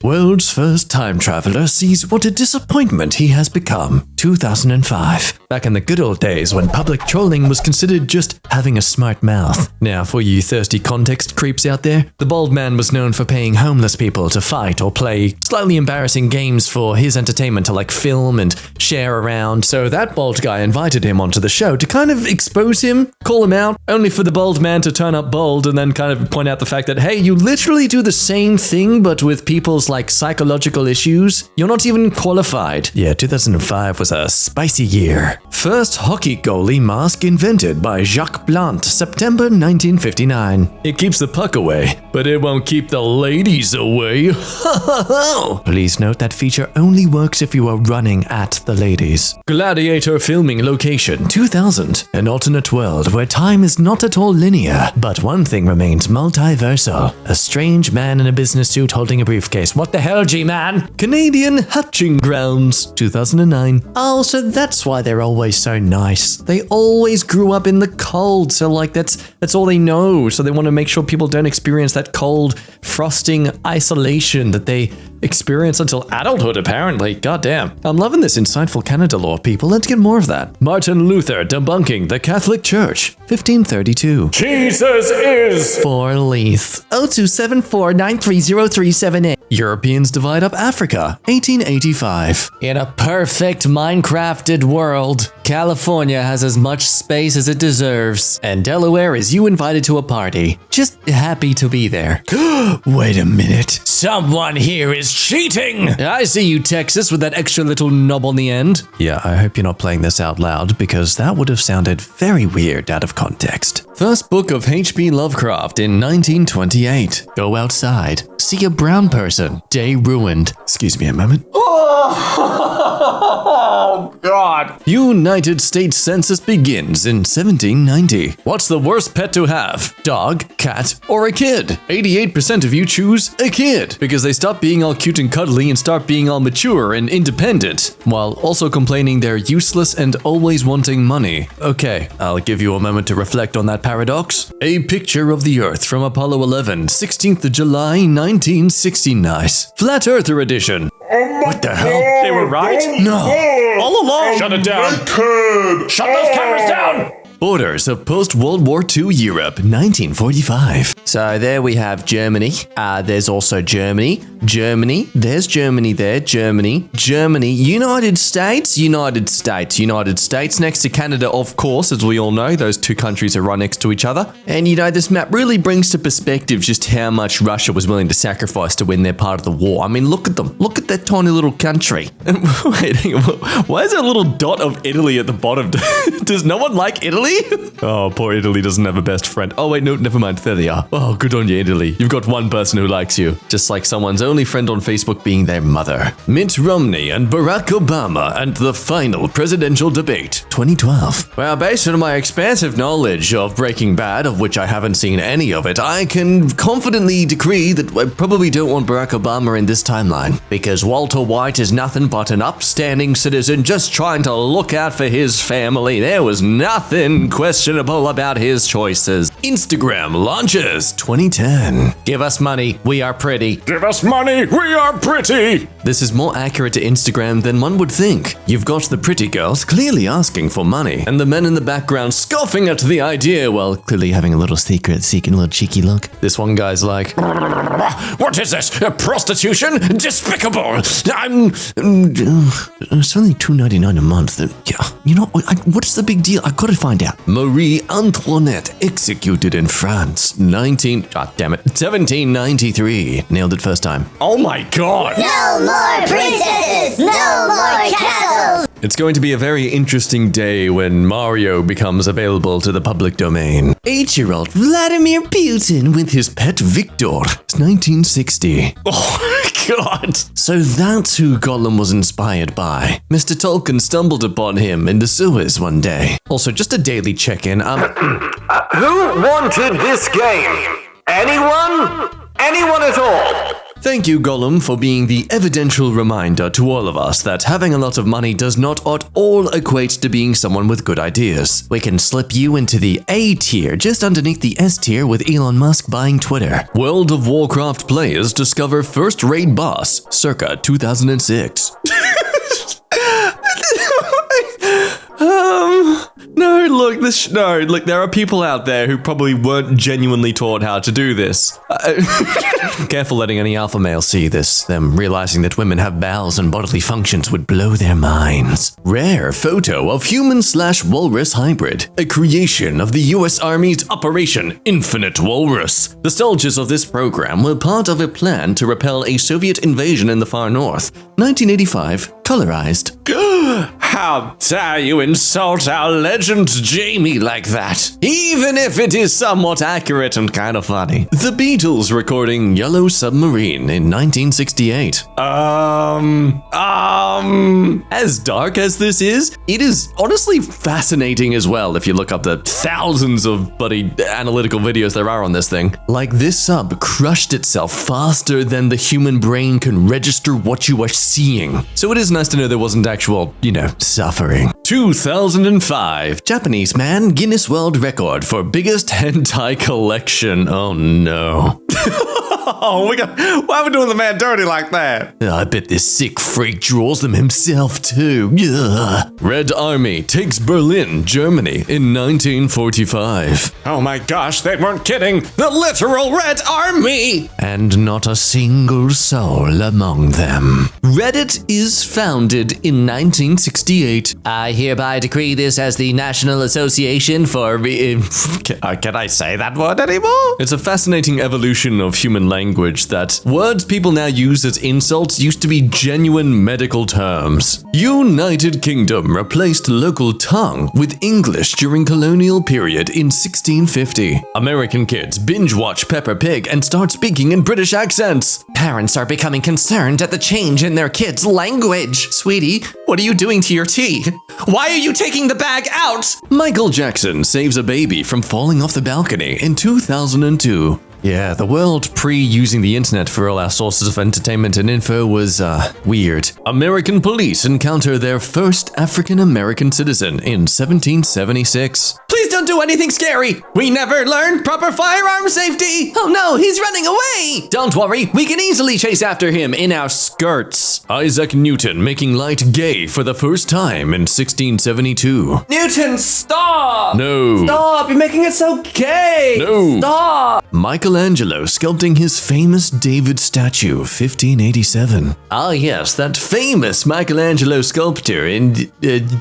World's first time traveler sees what a disappointment he has become. 2005. Back in the good old days when public trolling was considered just having a smart mouth. Now, for you thirsty context creeps out there, the bald man was known for paying homeless people to fight or play slightly embarrassing games for his entertainment to like film and share around. So that bald guy invited him onto the show to kind of expose him, call him out, only for the bald man to turn up bald and then kind of point out the fact that, hey, you literally do the same thing but with people's like psychological issues. You're not even qualified. Yeah, 2005 was a spicy year. First hockey goalie mask invented by Jacques Blanc, September 1959. It keeps the puck away, but it won't keep the ladies away. Please note that feature only works if you are running at the ladies. Gladiator filming location, 2000. An alternate world where time is not at all linear, but one thing remains multiversal. A strange man in a business suit holding a briefcase. What the hell, G-man? Canadian hatching grounds, 2009. Oh, so that's why they're always so nice. They always grew up in the cold, so like that's all they know. So they want to make sure people don't experience that cold, frosting isolation that they experience until adulthood, apparently. Goddamn. I'm loving this insightful Canada lore, people. Let's get more of that. Martin Luther debunking the Catholic Church, 1532. Jesus is 4 Leith. 0274930378. Europeans divide up Africa, 1885. In a perfect Minecrafted world, California has as much space as it deserves, and Delaware is you invited to a party. Just happy to be there. Wait a minute. Someone here is cheating! I see you, Texas, with that extra little knob on the end. Yeah, I hope you're not playing this out loud, because that would have sounded very weird out of context. First book of H.P. Lovecraft in 1928. Go outside. See a brown person. Day ruined. Excuse me a moment. Oh, God. United States Census begins in 1790. What's the worst pet to have? Dog, cat, or a kid? 88% of you choose a kid, because they stop being all cute and cuddly and start being all mature and independent, while also complaining they're useless and always wanting money. Okay, I'll give you a moment to reflect on that paradox. A picture of the Earth from Apollo 11, 16th of July, 1960. Nice. Flat Earther edition. What the hell? They were right? No. All along. Shut it down. Shut those cameras down. Borders of post-World War II Europe, 1945. So there we have Germany. There's also Germany. Germany. There's Germany there. Germany. Germany. United States. United States. United States. Next to Canada, of course, as we all know. Those two countries are right next to each other. And you know, this map really brings to perspective just how much Russia was willing to sacrifice to win their part of the war. I mean, look at them. Look at that tiny little country. Wait, hang on. Why is there a little dot of Italy at the bottom? Does no one like Italy? Oh, poor Italy doesn't have a best friend. Oh, wait, no, never mind. There they are. Oh, good on you, Italy. You've got one person who likes you. Just like someone's only friend on Facebook being their mother. Mitt Romney and Barack Obama and the final presidential debate, 2012. Well, based on my expansive knowledge of Breaking Bad, of which I haven't seen any of it, I can confidently decree that I probably don't want Barack Obama in this timeline. Because Walter White is nothing but an upstanding citizen just trying to look out for his family. There was nothing questionable about his choices. Instagram launches 2010. Give us money, we are pretty. Give us money, we are pretty. This is more accurate to Instagram than one would think. You've got the pretty girls clearly asking for money, and the men in the background scoffing at the idea while clearly having a little secret, seeking a little cheeky look. This one guy's like, what is this? Prostitution? Despicable. It's only $2.99 a month. Yeah, you know, what's the big deal? I've got to find out. Marie Antoinette executed in France, 1793. Nailed it first time. Oh my God. No more princesses! No more castles! It's going to be a very interesting day when Mario becomes available to the public domain. 8-year-old Vladimir Putin with his pet Victor. It's 1960. Oh my God. So that's who Gollum was inspired by. Mr. Tolkien stumbled upon him in the sewers one day. Also, just a daily check-in. Who wanted this game? Anyone? Anyone at all? Thank you, Gollum, for being the evidential reminder to all of us that having a lot of money does not at all equate to being someone with good ideas. We can slip you into the A tier, just underneath the S tier with Elon Musk buying Twitter. World of Warcraft players discover first raid boss, circa 2006. Look, there are people out there who probably weren't genuinely taught how to do this. Careful letting any alpha male see this. Them realizing that women have bowels and bodily functions would blow their minds. Rare photo of human/walrus hybrid. A creation of the US Army's Operation Infinite Walrus. The soldiers of this program were part of a plan to repel a Soviet invasion in the far north. 1985, colorized. How dare you insult our legend Jamie like that? Even if it is somewhat accurate and kind of funny. The Beatles recording Yellow Submarine in 1968. As dark as this is, it is honestly fascinating as well if you look up the thousands of bloody analytical videos there are on this thing. Like, this sub crushed itself faster than the human brain can register what you are seeing. So it is nice to know there wasn't actual, suffering. 2005, Japanese man Guinness World Record for biggest hentai collection. Oh no. Why are we doing the man dirty like that? I bet this sick freak draws them himself too. Ugh. Red Army takes Berlin, Germany in 1945. Oh my gosh, they weren't kidding! The literal Red Army! And not a single soul among them. Reddit is founded in 1968. I hereby decree this as the National Association for... Can I say that word anymore? It's a fascinating evolution of human language that words people now use as insults used to be genuine medical terms. United Kingdom replaced local tongue with English during colonial period in 1650. American kids binge watch Peppa Pig and start speaking in British accents. Parents are becoming concerned at the change in their kids' language. Sweetie, what are you doing to your tea? Why are you taking the bag out? Michael Jackson saves a baby from falling off the balcony in 2002. Yeah, the world pre-using the internet for all our sources of entertainment and info was, weird. American police encounter their first African-American citizen in 1776. Please don't do anything scary! We never learned proper firearm safety! Oh no, he's running away! Don't worry, we can easily chase after him in our skirts. Isaac Newton making light gay for the first time in 1672. Newton, stop! No. Stop, you're making it so gay! No. Stop! Michelangelo sculpting his famous David statue, 1587. Ah yes, that famous Michelangelo sculpture in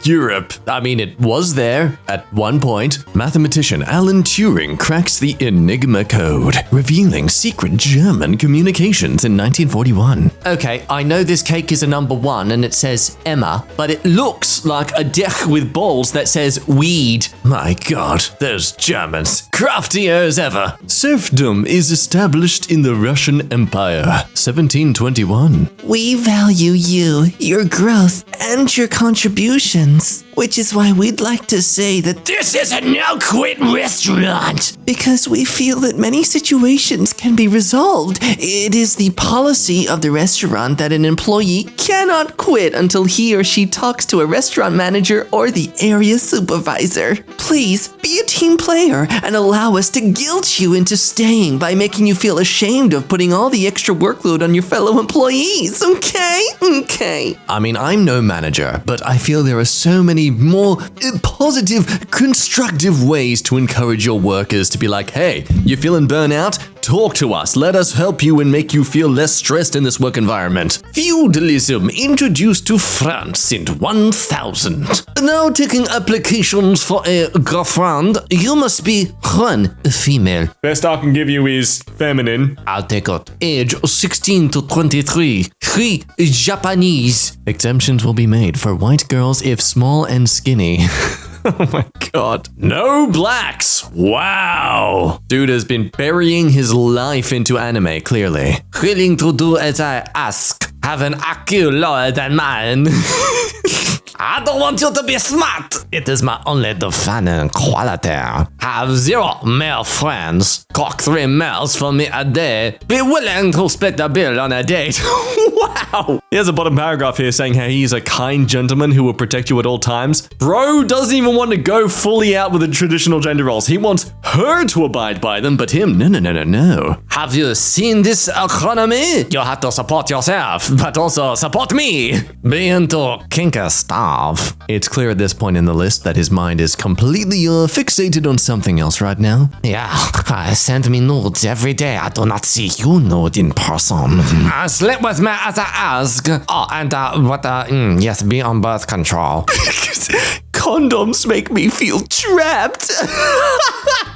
Europe. I mean, it was there at one point. Mathematician Alan Turing cracks the Enigma code, revealing secret German communications in 1941. Okay, I know this cake is a number 1 and it says Emma, but it looks like a dick with balls that says weed. My god, those Germans, craftier as ever. Serfdom is established in the Russian Empire, 1721. We value you, your growth, and your contributions, which is why we'd like to say that This is a no-quit restaurant! because we feel that many situations can be resolved. It is the policy of the restaurant that an employee cannot quit until he or she talks to a restaurant manager or the area supervisor. Please be a team player and allow us to guilt you into staying by making you feel ashamed of putting all the extra workload on your fellow employees, okay? Okay. I mean, I'm no manager, but I feel there are so many more positive, constructive ways to encourage your workers to be like, hey, you feeling burnout? Talk to us. Let us help you and make you feel less stressed in this work environment. Feudalism introduced to France in 1000. Now taking applications for a girlfriend, you must be one, female. Best I can give you is feminine. I'll take it. Age 16 to 23. 3, Japanese. Exemptions will be made for white girls if small and skinny. Oh my god. No blacks! Wow! Dude has been burying his life into anime, clearly. Willing to do as I ask. have an IQ lower than mine. I don't want you to be smart. It is my only defining quality. Have 0 male friends. Cock 3 males for me a day. Be willing to split the bill on a date. Wow. He has a bottom paragraph here saying how he's a kind gentleman who will protect you at all times. Bro doesn't even want to go fully out with the traditional gender roles. He wants her to abide by them, but him, no. Have you seen this economy? You have to support yourself, but also support me. Be into kinky stuff. It's clear at this point in the list that his mind is completely fixated on something else right now. Yeah, send me nudes every day. I do not see you nude in person. Sleep with me as I ask. Oh, and yes, be on birth control. Condoms make me feel trapped.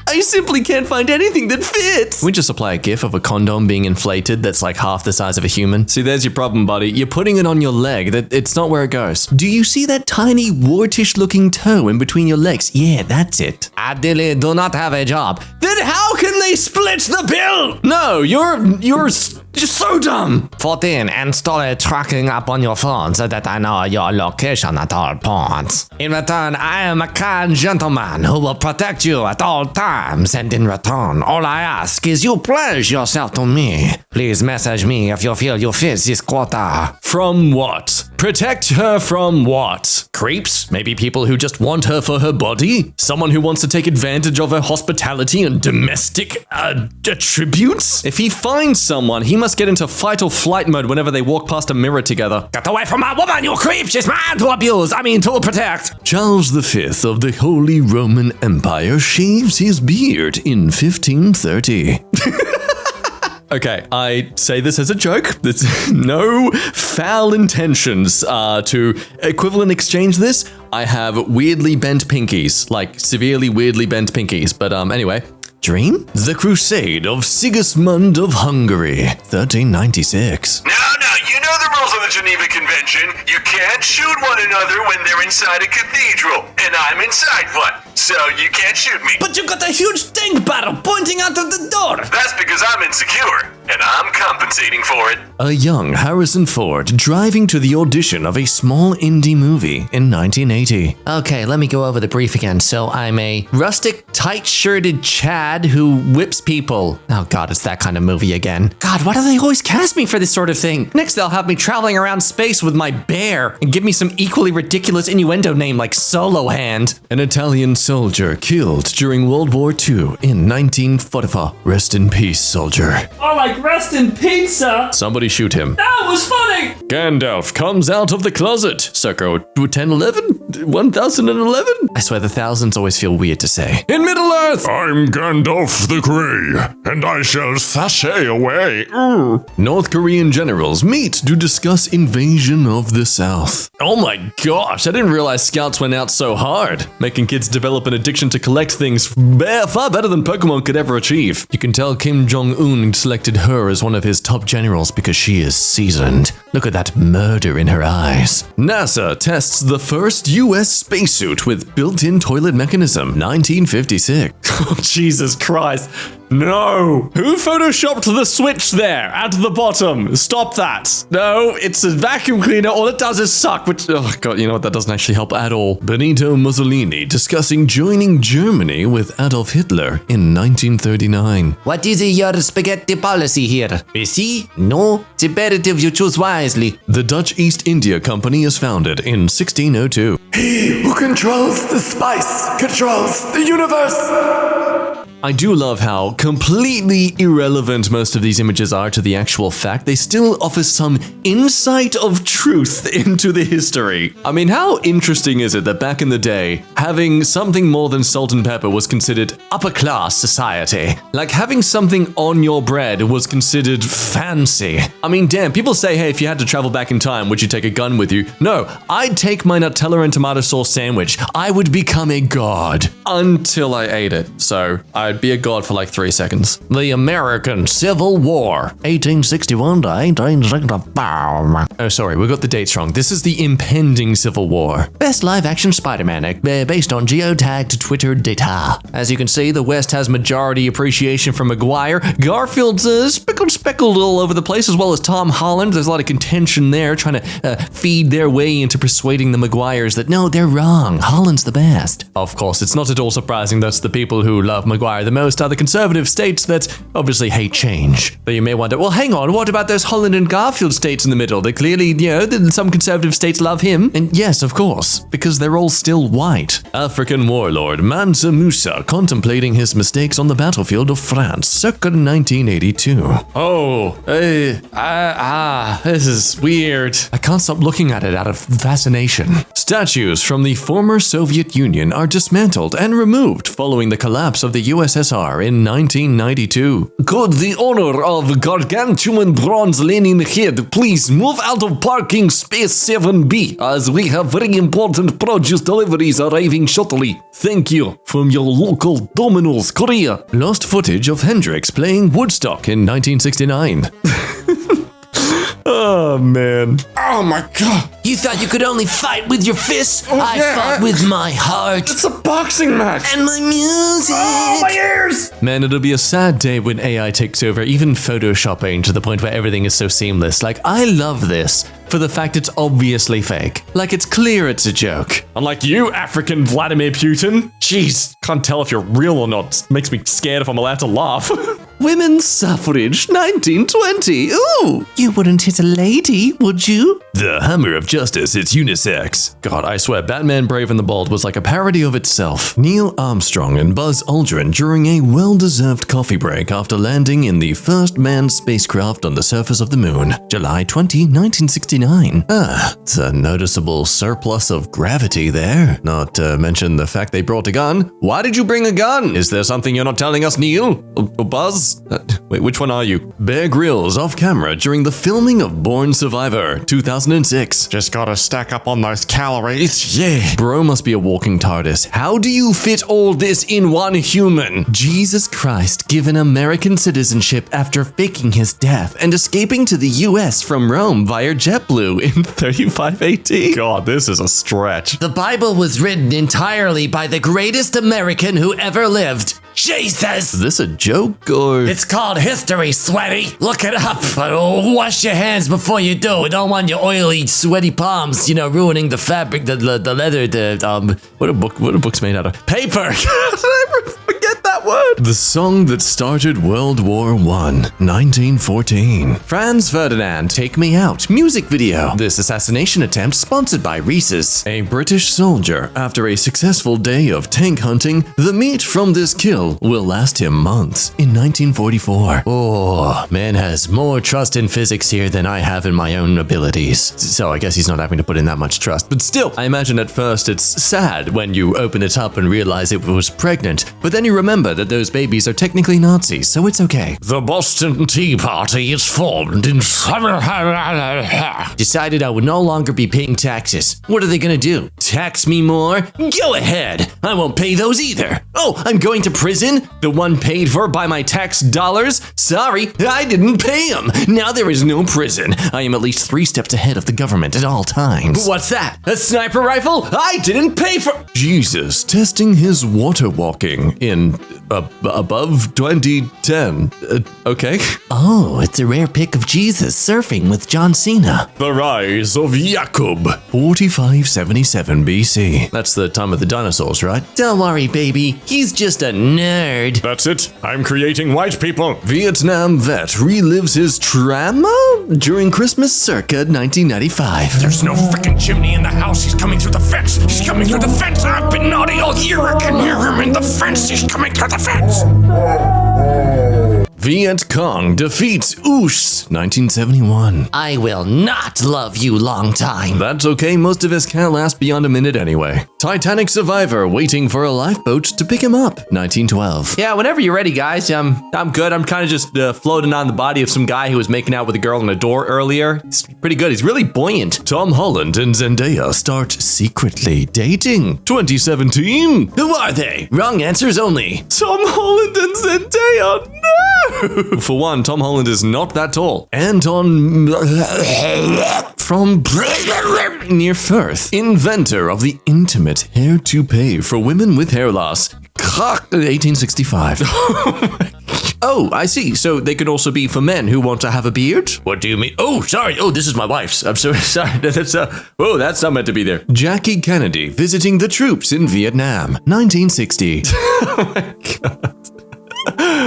I simply can't find anything that fits. We just supply a gif of a condom being inflated that's like half the size of a human. See, there's your problem, buddy. You're putting it on your leg. It's not where it goes. Do you see that tiny wartish looking toe in between your legs? Yeah, that's it. I really do not have a job. Then how can they split the bill? No, you're just so dumb. 14, install a tracking app on your phone so that I know your location at all points. In return, I am a kind gentleman who will protect you at all times. And in return, all I ask is you pledge yourself to me. Please message me if you feel you fit this quota. From what? Protect her from what? Creeps? Maybe people who just want her for her body? Someone who wants to take advantage of her hospitality and domestic attributes? If he finds someone, he must get into fight or flight mode whenever they walk past a mirror together. Get away from my woman, you creep! She's mine to abuse, to protect! Charles V of the Holy Roman Empire shaves his beard in 1530. Okay, I say this as a joke. There's no foul intentions to equivalent exchange this. I have weirdly bent pinkies, like severely weirdly bent pinkies. But anyway, dream? The Crusade of Sigismund of Hungary, 1396. No, you know the rules of the Geneva Convention. You can't shoot one another when they're inside a cathedral, and I'm inside one, so you can't shoot me. But you got a huge tank barrel pointing out of the door. That's because I'm insecure, and I'm compensating for it. A young Harrison Ford driving to the audition of a small indie movie in 1980. Okay, let me go over the brief again. So I'm a rustic, tight-shirted Chad who whips people. Oh God, it's that kind of movie again. God, why do they always cast me for this sort of thing? Next, they'll have me traveling around space with my bear and give me some equally ridiculous innuendo name like Solo Hand. An Italian soldier killed during World War II in 1944. Rest in peace, soldier. Oh, like rest in pizza. Somebody shoot him. That was funny. Gandalf comes out of the closet. Circa 1011? 1011? I swear the thousands always feel weird to say. In Middle-earth! I'm Gandalf the Grey, and I shall sashay away. North Korean generals meet to discuss invasion of the South. Oh my gosh, I didn't realize scouts went out so hard, making kids develop an addiction to collect things far better than Pokemon could ever achieve. You can tell Kim Jong-un selected her as one of his top generals because she is seasoned. Look at that murder in her eyes. NASA tests the first US spacesuit with built-in toilet mechanism, 1956. Oh, Jesus Christ. No! Who photoshopped the switch there at the bottom? Stop that. No, it's a vacuum cleaner. All it does is suck, which, oh God, you know what? That doesn't actually help at all. Benito Mussolini discussing joining Germany with Adolf Hitler in 1939. What is your spaghetti policy here? See? No? It's imperative you choose wisely. The Dutch East India Company is founded in 1602. He who controls the spice controls the universe. I do love how completely irrelevant most of these images are to the actual fact. They still offer some insight of truth into the history. I mean, how interesting is it that back in the day, having something more than salt and pepper was considered upper class society? Like having something on your bread was considered fancy. I mean, damn, people say, hey, if you had to travel back in time, would you take a gun with you? No, I'd take my Nutella and tomato sauce sandwich. I would become a god. Until I ate it. So I right, be a god for like 3 seconds. The American Civil War, 1861 to 1865. Oh, sorry, we got the dates wrong. This is the impending Civil War. Best live-action Spider-Man based on geotagged Twitter data. As you can see, the West has majority appreciation for Maguire. Garfield's speckled all over the place, as well as Tom Holland. There's a lot of contention there, trying to feed their way into persuading the Maguires that no, they're wrong. Holland's the best. Of course, it's not at all surprising that the people who love Maguire the most are the conservative states that obviously hate change. But you may wonder, well, hang on, what about those Holland and Garfield states in the middle? They clearly, some conservative states love him. And yes, of course, because they're all still white. African warlord Mansa Musa contemplating his mistakes on the battlefield of France, circa 1982. Oh, this is weird. I can't stop looking at it out of fascination. Statues from the former Soviet Union are dismantled and removed following the collapse of the USSR in 1992. Could the owner of gargantuan bronze Lenin head please move out of parking space 7B, as we have very important produce deliveries arriving shortly. Thank you. From your local Domino's, Korea. Lost footage of Hendrix playing Woodstock in 1969. Oh, man. Oh my god. You thought you could only fight with your fists? Oh, I yeah. fought with my heart. It's a boxing match. And my music. Oh, my ears. Man, it'll be a sad day when AI takes over, even photoshopping, to the point where everything is so seamless. Like, I love this for the fact it's obviously fake. Like, it's clear it's a joke. Unlike you, African Vladimir Putin. Jeez, can't tell if you're real or not. Makes me scared if I'm allowed to laugh. Women's suffrage, 1920. Ooh, you wouldn't hit a lady, would you? The hammer of justice, it's unisex. God, I swear, Batman Brave and the Bold was like a parody of itself. Neil Armstrong and Buzz Aldrin during a well-deserved coffee break after landing in the first manned spacecraft on the surface of the moon, July 20, 1969. It's a noticeable surplus of gravity there. Not to mention the fact they brought a gun. Why did you bring a gun? Is there something you're not telling us, Neil? Or Buzz? Wait, which one are you? Bear Grylls off camera during the filming of Born Survivor, 2006. Just gotta stack up on those calories, yeah. Bro must be a walking TARDIS. How do you fit all this in one human? Jesus Christ, given American citizenship after faking his death and escaping to the US from Rome via JetBlue in 35 AD. God, this is a stretch. The Bible was written entirely by the greatest American who ever lived. Jesus! Is this a joke or? It's called history, sweaty. Look it up. But wash your hands before you do. Don't want your oily, sweaty palms, ruining the fabric, the leather, What are books made out of? Paper! Forget that word! The song that started World War I, 1914. Franz Ferdinand, Take Me Out, music video. This assassination attempt sponsored by Reese's. A British soldier, after a successful day of tank hunting, the meat from this kill will last him months. In 1944. Oh, man has more trust in physics here than I have in my own abilities. So I guess he's not having to put in that much trust. But still, I imagine at first it's sad when you open it up and realize it was pregnant. But then you remember that those babies are technically Nazis, so it's okay. The Boston Tea Party is formed in decided I would no longer be paying taxes. What are they gonna do? Tax me more? Go ahead. I won't pay those either. Oh, I'm going to prison? The one paid for by my tax dollars? Sorry, I didn't pay them. Now there is no prison. I am at least 3 steps ahead of the government at all times. What's that? A sniper rifle? I didn't pay for— Jesus, testing his water walking in above 2010. Okay. Oh, it's a rare pic of Jesus surfing with John Cena. The rise of Jacob, 4577 BC. That's the time of the dinosaurs, right? Don't worry, baby. He's just a nerd. That's it. I'm creating white people. Vietnam vet relives his trauma during Christmas circa 1995. There's no freaking chimney in the house. He's coming through the fence. He's coming through the fence. I've been naughty all year. I can hear him in the fence. He's coming through the fence. Viet Cong defeats Oosh, 1971. I will not love you long time. That's okay, most of us can't last beyond a minute anyway. Titanic survivor waiting for a lifeboat to pick him up, 1912. Yeah, whenever you're ready, guys. I'm good. I'm kind of just floating on the body of some guy who was making out with a girl in a door earlier. It's pretty good. He's really buoyant. Tom Holland and Zendaya start secretly dating, 2017. Who are they? Wrong answers only. Tom Holland and Zendaya, no! For one, Tom Holland is not that tall. Anton from near Firth, inventor of the intimate hair toupee for women with hair loss. 1865. Oh, I see. So they could also be for men who want to have a beard? What do you mean? Oh, sorry. Oh, this is my wife's. I'm so sorry. That's not meant to be there. Jackie Kennedy visiting the troops in Vietnam, 1960. Oh my God.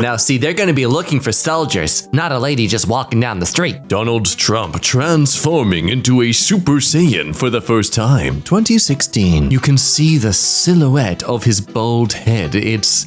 Now, see, they're going to be looking for soldiers, not a lady just walking down the street. Donald Trump transforming into a Super Saiyan for the first time, 2016. You can see the silhouette of his bald head. It's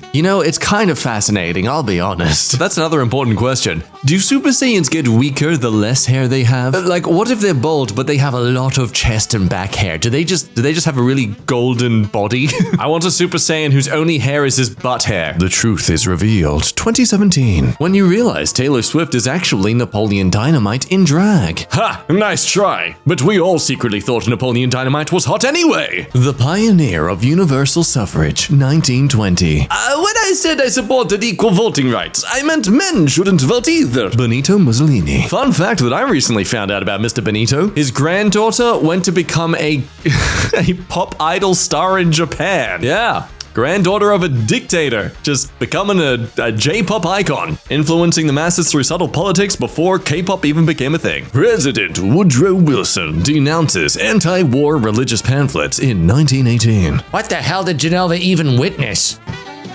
kind of fascinating, I'll be honest. That's another important question. Do Super Saiyans get weaker the less hair they have? Like, what if they're bald, but they have a lot of chest and back hair? Do they just have a really golden body? I want a Super Saiyan whose only hair is his butt hair. The truth is revealed, 2017. When you realize Taylor Swift is actually Napoleon Dynamite in drag. Ha! Nice try. But we all secretly thought Napoleon Dynamite was hot anyway. The pioneer of universal suffrage, 1920. When I said I supported equal voting rights, I meant men shouldn't vote either. Benito Mussolini. Fun fact that I recently found out about Mr. Benito. His granddaughter went to become a pop idol star in Japan. Yeah. Granddaughter of a dictator, just becoming a J-pop icon, influencing the masses through subtle politics before K-pop even became a thing. President Woodrow Wilson denounces anti-war religious pamphlets in 1918. What the hell did Genova even witness?